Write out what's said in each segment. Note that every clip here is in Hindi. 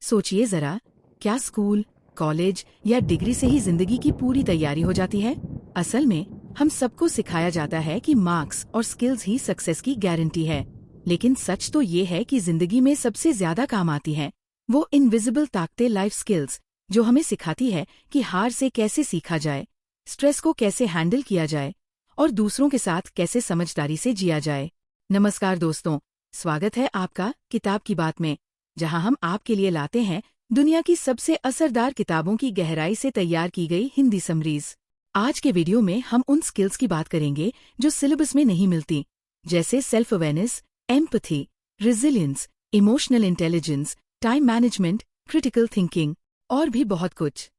सोचिए जरा, क्या स्कूल, कॉलेज या डिग्री से ही जिंदगी की पूरी तैयारी हो जाती है? असल में हम सबको सिखाया जाता है कि मार्क्स और स्किल्स ही सक्सेस की गारंटी है। लेकिन सच तो ये है कि जिंदगी में सबसे ज्यादा काम आती हैं वो इनविजिबल ताकतें, लाइफ स्किल्स, जो हमें सिखाती है कि हार से कैसे सीखा जाए, स्ट्रेस को कैसे हैंडल किया जाए और दूसरों के साथ कैसे समझदारी से जिया जाए। नमस्कार दोस्तों, स्वागत है आपका किताब की बात में, जहां हम आपके लिए लाते हैं दुनिया की सबसे असरदार किताबों की गहराई से तैयार की गई हिंदी समरीज। आज के वीडियो में हम उन स्किल्स की बात करेंगे जो सिलेबस में नहीं मिलती, जैसे self awareness, empathy, resilience, emotional intelligence, time management, critical thinking और भी बहुत कुछ।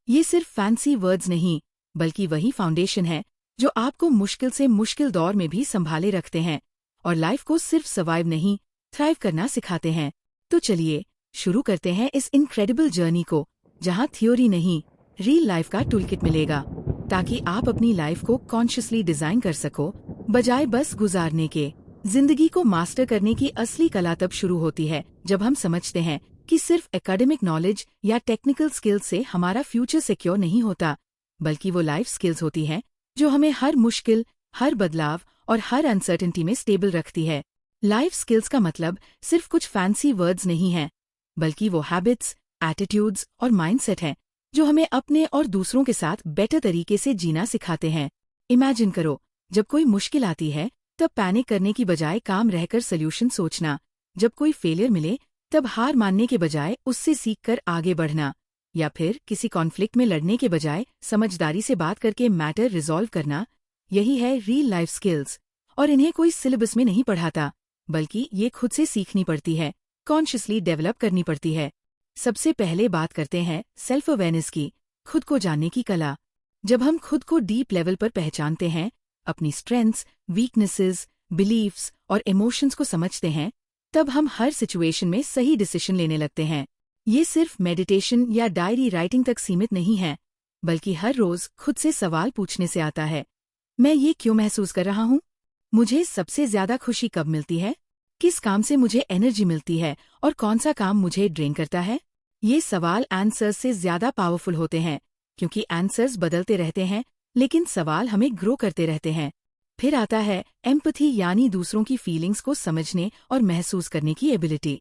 ये सिर्फ फैंसी वर्ड्स नहीं, बल्कि वही फाउंडेशन है जो आपको मुश्किल से मुश्किल दौर में भी संभाले रखते हैं और लाइफ को सिर्फ सर्वाइव नहीं, थ्राइव करना सिखाते हैं। तो चलिए शुरू करते हैं इस इनक्रेडिबल जर्नी को, जहां थ्योरी नहीं, रियल लाइफ का टूलकिट मिलेगा, ताकि आप अपनी लाइफ को कॉन्शियसली डिजाइन कर सको, बजाय बस गुजारने के। जिंदगी को मास्टर करने की असली कला तब शुरू होती है जब हम समझते हैं कि सिर्फ एकेडमिक नॉलेज या टेक्निकल स्किल्स से हमारा फ्यूचर सिक्योर नहीं होता, बल्कि वो लाइफ स्किल्स होती हैं जो हमें हर मुश्किल, हर बदलाव और हर अनसर्टेनिटी में स्टेबल रखती है। लाइफ स्किल्स का मतलब सिर्फ कुछ फैंसी वर्ड्स नहीं हैं, बल्कि वो हैबिट्स, एटीट्यूड्स और माइंडसेट हैं जो हमें अपने और दूसरों के साथ बेटर तरीके से जीना सिखाते हैं। इमेजिन करो, जब कोई मुश्किल आती है तब पैनिक करने की बजाय काम रहकर सोल्यूशन सोचना, जब कोई फेलियर मिले तब हार मानने के बजाय उससे सीखकर आगे बढ़ना, या फिर किसी कॉन्फ्लिक्ट में लड़ने के बजाय समझदारी से बात करके मैटर रिजॉल्व करना। यही है रियल लाइफ स्किल्स, और इन्हें कोई सिलेबस में नहीं पढ़ाता, बल्कि ये खुद से सीखनी पड़ती है, कॉन्शियसली डेवलप करनी पड़ती है। सबसे पहले बात करते हैं सेल्फ अवेयरनेस की, खुद को जानने की कला। जब हम खुद को डीप लेवल पर पहचानते हैं, अपनी स्ट्रेंथ्स, वीकनेसेस, बिलीफ्स और इमोशंस को समझते हैं, तब हम हर सिचुएशन में सही डिसीजन लेने लगते हैं। ये सिर्फ मेडिटेशन या डायरी राइटिंग तक सीमित नहीं है, बल्कि हर रोज खुद से सवाल पूछने से आता है। मैं ये क्यों महसूस कर रहा हूँ? मुझे सबसे ज्यादा खुशी कब मिलती है? किस काम से मुझे एनर्जी मिलती है और कौन सा काम मुझे ड्रेन करता है? ये सवाल आंसर्स से ज्यादा पावरफुल होते हैं, क्योंकि आंसर्स बदलते रहते हैं, लेकिन सवाल हमें ग्रो करते रहते हैं। फिर आता है एम्पैथी, यानी दूसरों की फीलिंग्स को समझने और महसूस करने की एबिलिटी।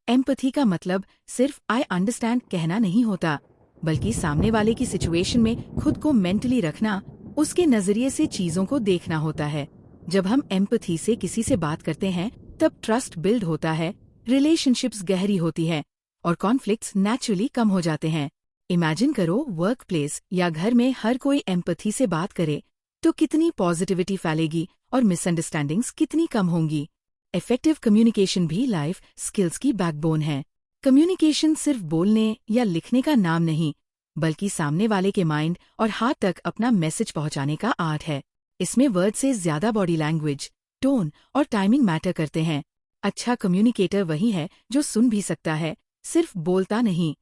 एम्पैथी का मतलब सिर्फ आई अंडरस्टैंड कहना नहीं होता, बल्कि सामने वाले की सिचुएशन में खुद को मेंटली रखना, उसके नजरिए से चीजों को देखना होता है। जब हम एम्पैथी से किसी से बात करते हैं, तब ट्रस्ट बिल्ड होता है, रिलेशनशिप्स गहरी होती है और कॉन्फ्लिक्ट्स नेचुरली कम हो जाते हैं। इमेजिन करो, वर्क प्लेस या घर में हर कोई एम्पैथी से बात करे तो कितनी पॉजिटिविटी फैलेगी और मिसअंडरस्टैंडिंग्स कितनी कम होंगी। इफेक्टिव कम्युनिकेशन भी लाइफ स्किल्स की बैकबोन है। कम्युनिकेशन सिर्फ बोलने या लिखने का नाम नहीं, बल्कि सामने वाले के माइंड और हाथ तक अपना मैसेज पहुंचाने का आर्ट है। इसमें वर्ड से ज्यादा बॉडी लैंग्वेज, टोन और टाइमिंग मैटर करते हैं। अच्छा कम्युनिकेटर वही है जो सुन भी सकता है, सिर्फ बोलता नहीं।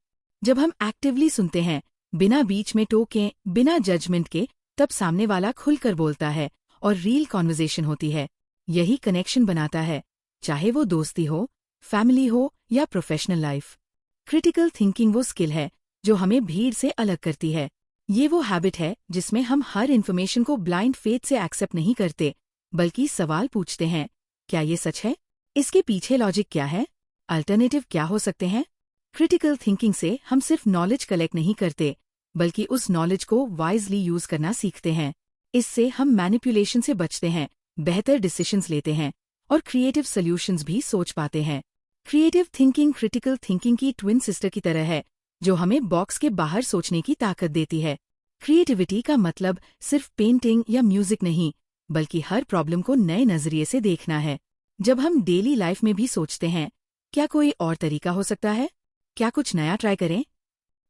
जब हम एक्टिवली सुनते हैं, बिना बीच में टोके, बिना जजमेंट के, तब सामने वाला खुलकर बोलता है और रियल कॉन्वर्सेशन होती है। यही कनेक्शन बनाता है, चाहे वो दोस्ती हो, फैमिली हो या प्रोफेशनल लाइफ। क्रिटिकल थिंकिंग वो स्किल है जो हमें भीड़ से अलग करती है। ये वो हैबिट है जिसमें हम हर इन्फॉर्मेशन को ब्लाइंड फेथ से एक्सेप्ट नहीं करते, बल्कि सवाल पूछते हैं, क्या ये सच है? इसके पीछे लॉजिक क्या है? अल्टरनेटिव क्या हो सकते हैं? क्रिटिकल थिंकिंग से हम सिर्फ नॉलेज कलेक्ट नहीं करते, बल्कि उस नॉलेज को वाइजली यूज करना सीखते हैं। इससे हम मैनिपुलेशन से बचते हैं, बेहतर डिसीजंस लेते हैं और क्रिएटिव सॉल्यूशंस भी सोच पाते हैं। क्रिएटिव थिंकिंग क्रिटिकल थिंकिंग की ट्विन सिस्टर की तरह है, जो हमें बॉक्स के बाहर सोचने की ताकत देती है। क्रिएटिविटी का मतलब सिर्फ पेंटिंग या म्यूजिक नहीं, बल्कि हर प्रॉब्लम को नए नजरिए से देखना है। जब हम डेली लाइफ में भी सोचते हैं, क्या कोई और तरीका हो सकता है? क्या कुछ नया ट्राई करें?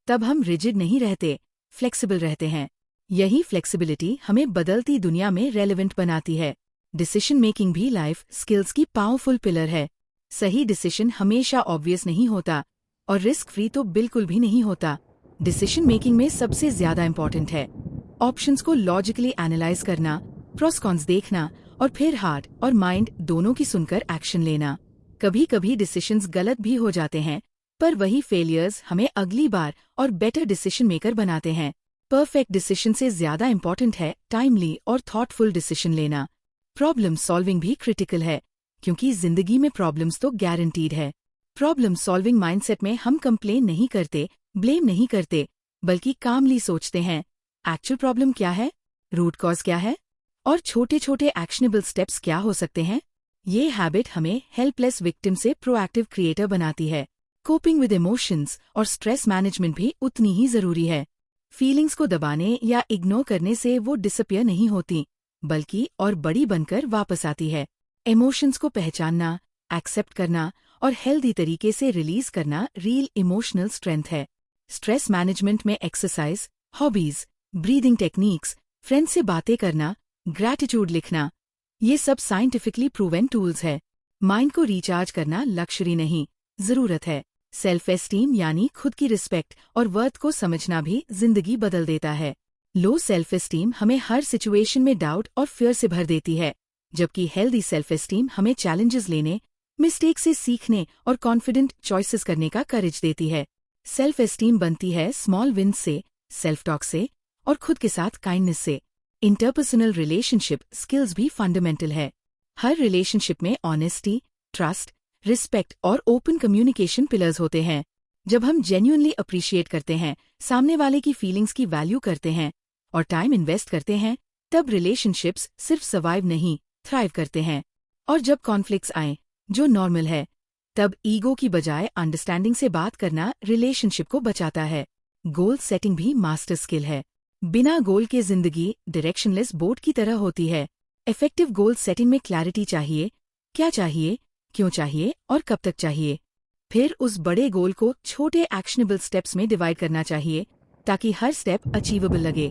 तब हम रिजिड नहीं रहते, फ्लेक्सिबल रहते हैं। यही फ्लेक्सिबिलिटी हमें बदलती दुनिया में रेलेवेंट बनाती है। डिसीजन मेकिंग भी लाइफ स्किल्स की पावरफुल पिलर है। सही डिसीजन हमेशा ऑब्वियस नहीं होता और रिस्क फ्री तो बिल्कुल भी नहीं होता। डिसीजन मेकिंग में सबसे ज्यादा इंपॉर्टेंट है ऑप्शंस को लॉजिकली एनालाइज करना, प्रोस कॉन्स देखना और फिर हार्ट और माइंड दोनों की सुनकर एक्शन लेना। कभी कभी डिसीजंस गलत भी हो जाते हैं, पर वही फेलियर्स हमें अगली बार और बेटर डिसीजन मेकर बनाते हैं। परफेक्ट डिसीजन से ज्यादा इम्पोर्टेंट है टाइमली और थॉटफुल डिसीजन लेना। प्रॉब्लम सॉल्विंग भी क्रिटिकल है, क्योंकि जिंदगी में प्रॉब्लम्स तो गारंटीड है। प्रॉब्लम सॉल्विंग माइंडसेट में हम कंप्लेन नहीं करते, ब्लेम नहीं करते, बल्कि कामली सोचते हैं एक्चुअल प्रॉब्लम क्या है, रूट कॉज क्या है, और छोटे छोटे एक्शनेबल स्टेप्स क्या हो सकते हैं। ये हैबिट हमें हेल्पलेस विक्टिम से प्रोएक्टिव क्रिएटर बनाती है। कोपिंग विद इमोशंस और स्ट्रेस मैनेजमेंट भी उतनी ही जरूरी है। फीलिंग्स को दबाने या इग्नोर करने से वो डिसअपियर नहीं होती, बल्कि और बड़ी बनकर वापस आती है। इमोशंस को पहचानना, एक्सेप्ट करना और हेल्दी तरीके से रिलीज करना रियल इमोशनल स्ट्रेंथ है। स्ट्रेस मैनेजमेंट में exercise, hobbies, breathing techniques, friend से बातें करना, ग्रैटिट्यूड लिखना, ये सब साइंटिफिकली प्रूवन टूल्स है। माइंड को रिचार्ज करना लक्ष्य नहीं, जरूरत है। सेल्फ एस्टीम यानी खुद की रिस्पेक्ट और वर्थ को समझना भी जिंदगी बदल देता है। लो सेल्फ एस्टीम हमें हर सिचुएशन में डाउट और फियर से भर देती है, जबकि हेल्दी सेल्फ एस्टीम हमें चैलेंजेस लेने, मिस्टेक से सीखने और कॉन्फिडेंट चॉइसेस करने का करेज देती है। सेल्फ एस्टीम बनती है स्मॉल विन्स से, सेल्फ टॉक से और खुद के साथ काइंडनेस से। इंटरपर्सनल रिलेशनशिप स्किल्स भी फंडामेंटल है। हर रिलेशनशिप में ऑनेस्टी, ट्रस्ट, रिस्पेक्ट और ओपन कम्युनिकेशन पिलर्स होते हैं। जब हम जेन्युइनली अप्रिशिएट करते हैं, सामने वाले की फीलिंग्स की वैल्यू करते हैं और टाइम इन्वेस्ट करते हैं, तब रिलेशनशिप्स सिर्फ सर्वाइव नहीं, थ्राइव करते हैं। और जब कॉन्फ्लिक्ट्स आए, जो नॉर्मल है, तब ईगो की बजाय अंडरस्टैंडिंग से बात करना रिलेशनशिप को बचाता है। गोल सेटिंग भी मास्टर स्किल है। बिना गोल के जिंदगी डायरेक्शनलेस बोट की तरह होती है। इफेक्टिव गोल सेटिंग में क्लैरिटी चाहिए, क्या चाहिए, क्यों चाहिए और कब तक चाहिए। फिर उस बड़े गोल को छोटे एक्शनेबल स्टेप्स में डिवाइड करना चाहिए, ताकि हर स्टेप अचीवेबल लगे।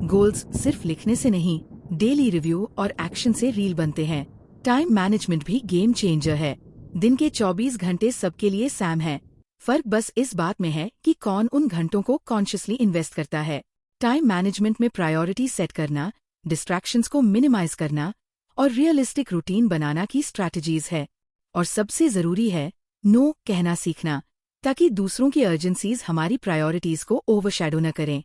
गोल्स सिर्फ लिखने से नहीं, डेली रिव्यू और एक्शन से रील बनते हैं। टाइम मैनेजमेंट भी गेम चेंजर है। दिन के 24 घंटे सबके लिए सैम है। फर्क बस इस बात में है कि कौन उन घंटों को कॉन्शियसली इन्वेस्ट करता है। टाइम मैनेजमेंट में प्रायोरिटी सेट करना, डिस्ट्रैक्शंस को मिनिमाइज करना और रियलिस्टिक रूटीन बनाना की स्ट्रैटेजीज है। और सबसे जरूरी है नो कहना सीखना, ताकि दूसरों की अर्जेंसीज हमारी प्रायोरिटीज को ओवरशैडो न करें।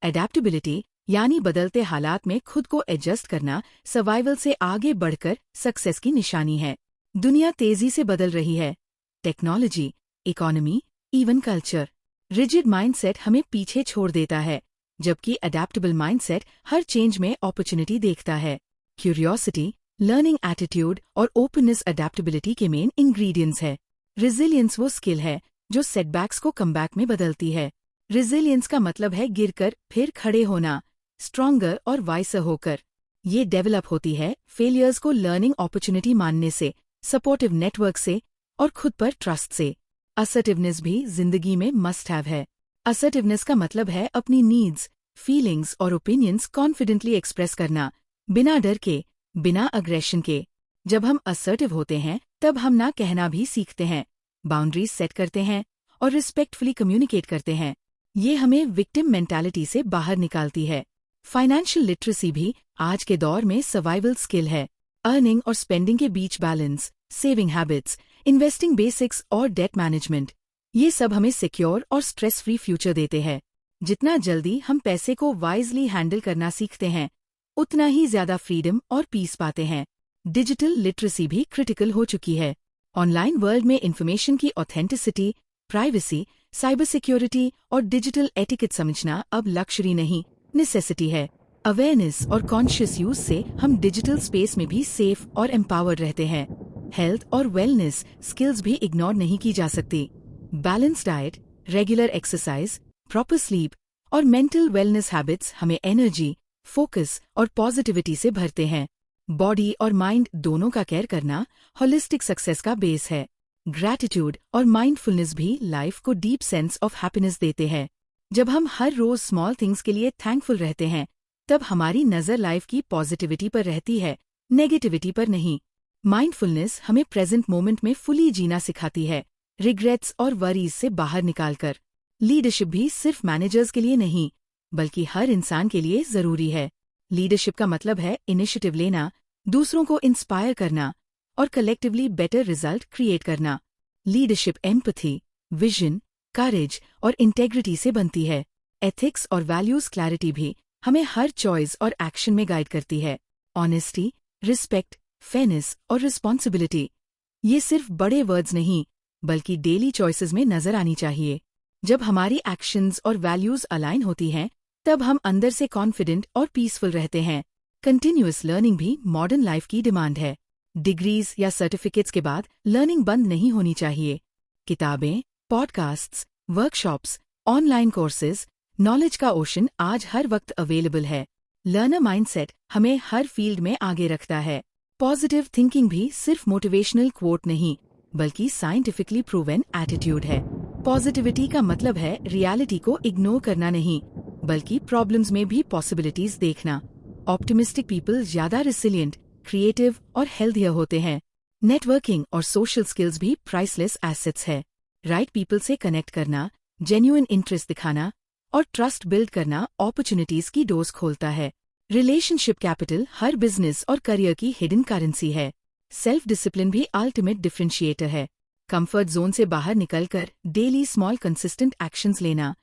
एडेप्टेबिलिटी यानी बदलते हालात में खुद को एडजस्ट करना सर्वाइवल से आगे बढ़कर सक्सेस की निशानी है। दुनिया तेजी से बदल रही है। Technology, economy, even culture. Rigid mindset हमें पीछे छोड़ देता है, जबकि अडेप्टेबल माइंडसेट हर चेंज में अपॉर्चुनिटी देखता है। क्यूरियोसिटी, लर्निंग एटीट्यूड और ओपननेस अडेप्टेबिलिटी के मेन इंग्रेडिएंट्स है। रेजिलियंस वो स्किल है जो सेटबैक्स को कमबैक में बदलती है। रेजिलियंस का मतलब है गिरकर फिर खड़े होना, स्ट्रॉन्गर और वाइसर होकर। ये डेवलप होती है फेलियर्स को लर्निंग अपॉर्चुनिटी मानने से, सपोर्टिव नेटवर्क से और खुद पर ट्रस्ट से। असर्टिवनेस भी जिंदगी में मस्ट हैव है। असर्टिवनेस का मतलब है अपनी नीड्स, फीलिंग्स और ओपिनियंस कॉन्फिडेंटली एक्सप्रेस करना, बिना डर के, बिना अग्रेशन के। जब हम असर्टिव होते हैं, तब हम ना कहना भी सीखते हैं, बाउंड्रीज सेट करते हैं और रिस्पेक्टफुली कम्युनिकेट करते हैं। ये हमें विक्टिम मेंटालिटी से बाहर निकालती है। फाइनेंशियल लिटरेसी भी आज के दौर में सर्वाइवल स्किल है। अर्निंग और स्पेंडिंग के बीच balance, saving habits, investing basics और डेट मैनेजमेंट, ये सब हमें सिक्योर और स्ट्रेस फ्री फ्यूचर देते हैं। जितना जल्दी हम पैसे को वाइजली हैंडल करना सीखते हैं, उतना ही ज्यादा फ्रीडम और पीस पाते हैं। डिजिटल लिटरेसी भी क्रिटिकल हो चुकी है। ऑनलाइन वर्ल्ड में इंफॉर्मेशन की ऑथेंटिसिटी, प्राइवेसी, साइबर सिक्योरिटी और डिजिटल एटिकेट समझना अब लक्ष्य नहीं, नेसेसिटी है। अवेयरनेस और कॉन्शियस यूज से हम डिजिटल स्पेस में भी सेफ और एम्पावर्ड रहते हैं। हेल्थ और वेलनेस स्किल्स भी इग्नोर नहीं की जा सकती। Balance diet, regular exercise, proper sleep और मेंटल वेलनेस हैबिट्स हमें एनर्जी, फोकस और पॉजिटिविटी से भरते हैं। बॉडी और माइंड दोनों का केयर करना होलिस्टिक सक्सेस का बेस है। ग्रैटिट्यूड और माइंडफुलनेस भी लाइफ को डीप सेंस ऑफ हैप्पीनेस देते हैं। जब हम हर रोज स्मॉल थिंग्स के लिए थैंकफुल रहते हैं, तब हमारी नजर लाइफ की पॉजिटिविटी पर रहती है, नेगेटिविटी पर नहीं। माइंडफुलनेस हमें प्रेजेंट मोमेंट में फुली जीना सिखाती है, रिग्रेट्स और वरीज से बाहर निकालकर। लीडरशिप भी सिर्फ मैनेजर्स के लिए नहीं, बल्कि हर इंसान के लिए जरूरी है। लीडरशिप का मतलब है इनिशिएटिव लेना, दूसरों को इंस्पायर करना और कलेक्टिवली बेटर रिजल्ट क्रिएट करना। लीडरशिप एम्पैथी, विजन, करेज और इंटेग्रिटी से बनती है। एथिक्स और वैल्यूज क्लैरिटी भी हमें हर चॉइस और एक्शन में गाइड करती है। ऑनेस्टी, रिस्पेक्ट, फेयरनेस और रिस्पॉन्सिबिलिटी, ये सिर्फ बड़े वर्ड्स नहीं बल्कि डेली चॉइसेस में नजर आनी चाहिए। जब हमारी एक्शंस और वैल्यूज अलाइन होती हैं, तब हम अंदर से कॉन्फिडेंट और पीसफुल रहते हैं। कंटिन्यूअस लर्निंग भी मॉडर्न लाइफ की डिमांड है। डिग्रीज या सर्टिफिकेट्स के बाद लर्निंग बंद नहीं होनी चाहिए। किताबें, podcasts, workshops, online courses, knowledge का ओशन आज हर वक्त अवेलेबल है। लर्नर माइंडसेट हमें हर फील्ड में आगे रखता है। पॉजिटिव थिंकिंग भी सिर्फ मोटिवेशनल क्वोट नहीं बल्कि साइंटिफिकली प्रूवन एटीट्यूड है। पॉजिटिविटी का मतलब है रियलिटी को इग्नोर करना नहीं बल्कि प्रॉब्लम्स में भी पॉसिबिलिटीज देखना। ऑप्टिमिस्टिक पीपल ज्यादा रिसिलिएंट, क्रिएटिव और हेल्थियर होते हैं। नेटवर्किंग और सोशल स्किल्स भी प्राइसलेस एसेट्स है। राइट पीपल से कनेक्ट करना, जेन्युइन इंटरेस्ट दिखाना और ट्रस्ट बिल्ड करना अपॉर्चुनिटीज की डोर्स खोलता है। रिलेशनशिप कैपिटल हर बिजनेस और करियर की हिडन करेंसी है। सेल्फ डिसिप्लिन भी अल्टीमेट डिफरेंशिएटर है। कंफर्ट जोन से बाहर निकलकर डेली स्मॉल कंसिस्टेंट एक्शंस लेना,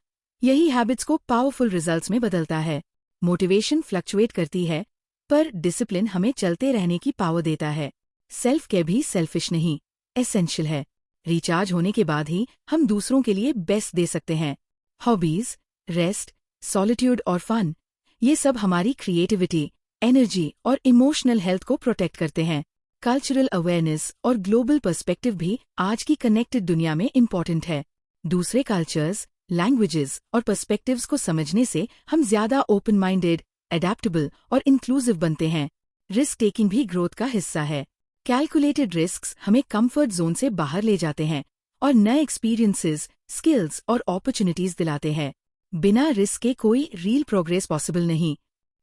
यही हैबिट्स को पावरफुल रिजल्ट्स में बदलता है। मोटिवेशन फ्लक्चुएट करती है पर डिसिप्लिन हमें चलते रहने की पावर देता है। सेल्फ केयर भी सेल्फिश नहीं, एसेंशियल है। रिचार्ज होने के बाद ही हम दूसरों के लिए बेस्ट दे सकते हैं। हॉबीज, रेस्ट, सॉलिट्यूड और फन, ये सब हमारी क्रिएटिविटी, एनर्जी और इमोशनल हेल्थ को प्रोटेक्ट करते हैं। कल्चरल अवेयरनेस और ग्लोबल पर्सपेक्टिव भी आज की कनेक्टेड दुनिया में इम्पॉर्टेंट है। दूसरे कल्चर्स, लैंग्वेजेस और पर्सपेक्टिव्स को समझने से हम ज्यादा ओपन माइंडेड, एडेप्टेबल और इंक्लूसिव बनते हैं। रिस्क टेकिंग भी ग्रोथ का हिस्सा है। कैलकुलेटेड रिस्क्स हमें कंफर्ट जोन से बाहर ले जाते हैं और नए एक्सपीरियंसेस, स्किल्स और अपॉर्चुनिटीज दिलाते हैं। बिना रिस्क के कोई रियल प्रोग्रेस पॉसिबल नहीं।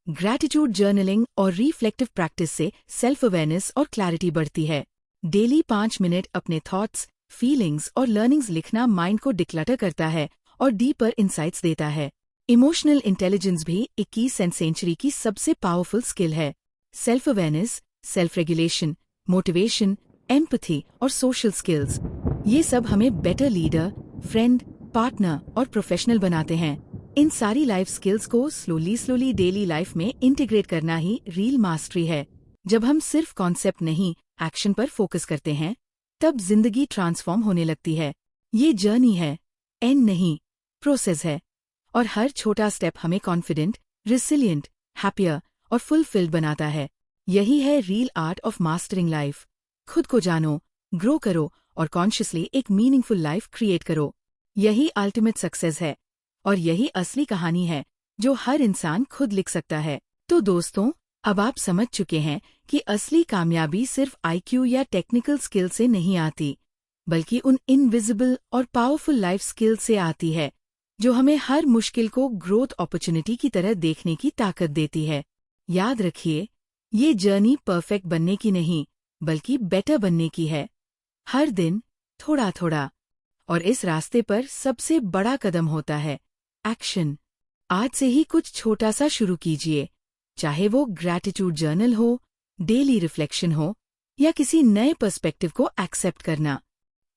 ग्रैटिट्यूड जर्नलिंग और रिफ्लेक्टिव प्रैक्टिस से सेल्फ अवेयरनेस और क्लैरिटी बढ़ती है। डेली 5 मिनट अपने थॉट्स, फीलिंग्स और लर्निंग्स लिखना माइंड को डिक्लटर करता है और डीपर इंसाइट्स देता है। इमोशनल इंटेलिजेंस भी 21वीं सेंचुरी की सबसे पावरफुल स्किल है। Self awareness, self regulation, motivation, empathy और सोशल स्किल्स, ये सब हमें बेटर लीडर, फ्रेंड, पार्टनर और प्रोफेशनल बनाते हैं। इन सारी लाइफ स्किल्स को स्लोली डेली लाइफ में इंटीग्रेट करना ही रियल मास्टरी है। जब हम सिर्फ कॉन्सेप्ट नहीं, एक्शन पर फोकस करते हैं, तब जिंदगी ट्रांसफॉर्म होने लगती है। ये जर्नी है, एंड नहीं, प्रोसेस है। और हर छोटा स्टेप हमें कॉन्फिडेंट, रिसिलिएंट, हैप्पियर और फुलफिल्ड बनाता है। यही है real art of mastering life. खुद को जानो, ग्रो करो और कॉन्शियसली एक मीनिंगफुल लाइफ क्रिएट करो। यही अल्टीमेट सक्सेस है और यही असली कहानी है जो हर इंसान खुद लिख सकता है। तो दोस्तों, अब आप समझ चुके हैं कि असली कामयाबी सिर्फ आईक्यू या टेक्निकल स्किल से नहीं आती, बल्कि उन इनविजिबल और पावरफुल लाइफ स्किल से आती है जो हमें हर मुश्किल को ग्रोथ अपॉर्चुनिटी की तरह देखने की ताकत देती है। याद रखिए, ये जर्नी परफेक्ट बनने की नहीं बल्कि बेटर बनने की है। हर दिन थोड़ा थोड़ा, और इस रास्ते पर सबसे बड़ा कदम होता है एक्शन। आज से ही कुछ छोटा सा शुरू कीजिए, चाहे वो ग्रैटिट्यूड जर्नल हो, डेली रिफ्लेक्शन हो या किसी नए पर्सपेक्टिव को एक्सेप्ट करना।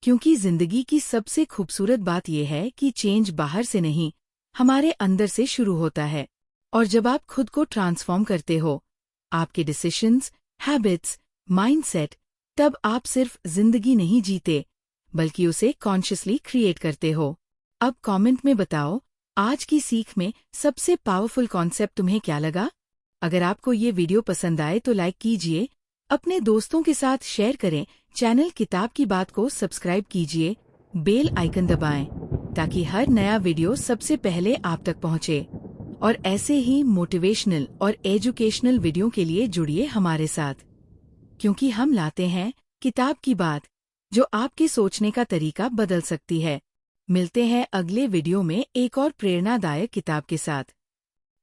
क्योंकि जिंदगी की सबसे खूबसूरत बात यह है कि चेंज बाहर से नहीं, हमारे अंदर से शुरू होता है। और जब आप खुद को ट्रांसफॉर्म करते हो, आपके डिसीजंस, हैबिट्स, माइंडसेट, तब आप सिर्फ जिंदगी नहीं जीते बल्कि उसे कॉन्शियसली क्रिएट करते हो। अब कमेंट में बताओ, आज की सीख में सबसे पावरफुल कॉन्सेप्ट तुम्हें क्या लगा? अगर आपको ये वीडियो पसंद आए तो लाइक कीजिए, अपने दोस्तों के साथ शेयर करें, चैनल किताब की बात को सब्सक्राइब कीजिए, बेल आइकन दबाएं ताकि हर नया वीडियो सबसे पहले आप तक पहुंचे। और ऐसे ही मोटिवेशनल और एजुकेशनल वीडियो के लिए जुड़िए हमारे साथ, क्योंकि हम लाते हैं किताब की बात जो आपके सोचने का तरीका बदल सकती है। मिलते हैं अगले वीडियो में एक और प्रेरणादायक किताब के साथ,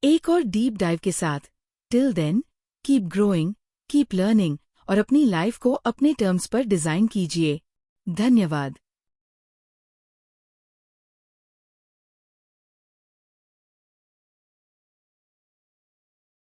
एक और डीप डाइव के साथ। Till then, keep growing, keep learning और अपनी लाइफ को अपने टर्म्स पर डिजाइन कीजिए। धन्यवाद।